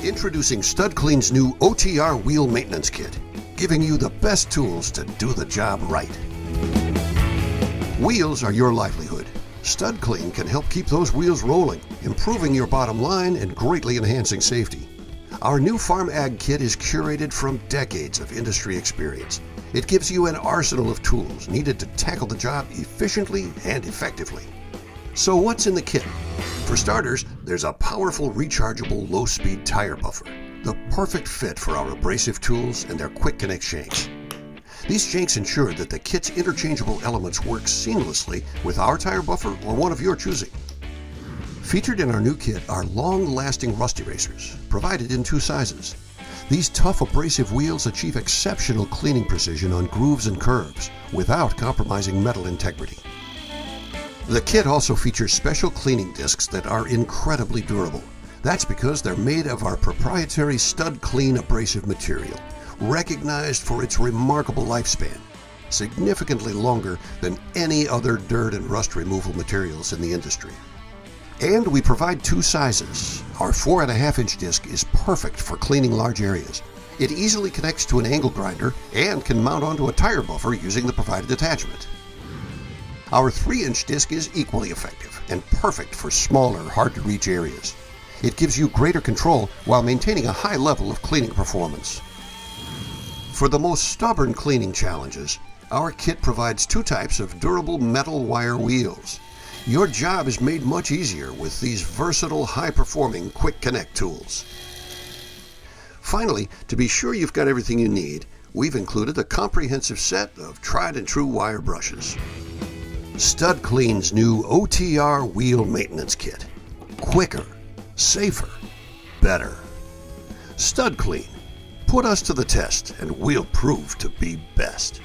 Introducing Stud Kleen's new OTR Wheel Maintenance Kit, giving you the best tools to do the job right. Wheels are your livelihood. Stud Kleen can help keep those wheels rolling, improving your bottom line and greatly enhancing safety. Our new Farm Ag Kit is curated from decades of industry experience. It gives you an arsenal of tools needed to tackle the job efficiently and effectively. So what's in the kit? For starters, there's a powerful rechargeable low-speed tire buffer, the perfect fit for our abrasive tools and their quick connect shanks. These shanks ensure that the kit's interchangeable elements work seamlessly with our tire buffer or one of your choosing. Featured in our new kit are long-lasting rust erasers, provided in 2 sizes. These tough abrasive wheels achieve exceptional cleaning precision on grooves and curves without compromising metal integrity. The kit also features special cleaning discs that are incredibly durable. That's because they're made of our proprietary Stud Kleen abrasive material, recognized for its remarkable lifespan, significantly longer than any other dirt and rust removal materials in the industry. And we provide 2 sizes. Our 4.5-inch disc is perfect for cleaning large areas. It easily connects to an angle grinder and can mount onto a tire buffer using the provided attachment. Our 3-inch disc is equally effective and perfect for smaller, hard-to-reach areas. It gives you greater control while maintaining a high level of cleaning performance. For the most stubborn cleaning challenges, our kit provides 2 types of durable metal wire wheels. Your job is made much easier with these versatile, high-performing quick connect tools. Finally, to be sure you've got everything you need, we've included a comprehensive set of tried-and-true wire brushes. Stud Kleen's new OTR Wheel Maintenance Kit. Quicker, safer, better. Stud Kleen. Put us to the test and we'll prove to be best.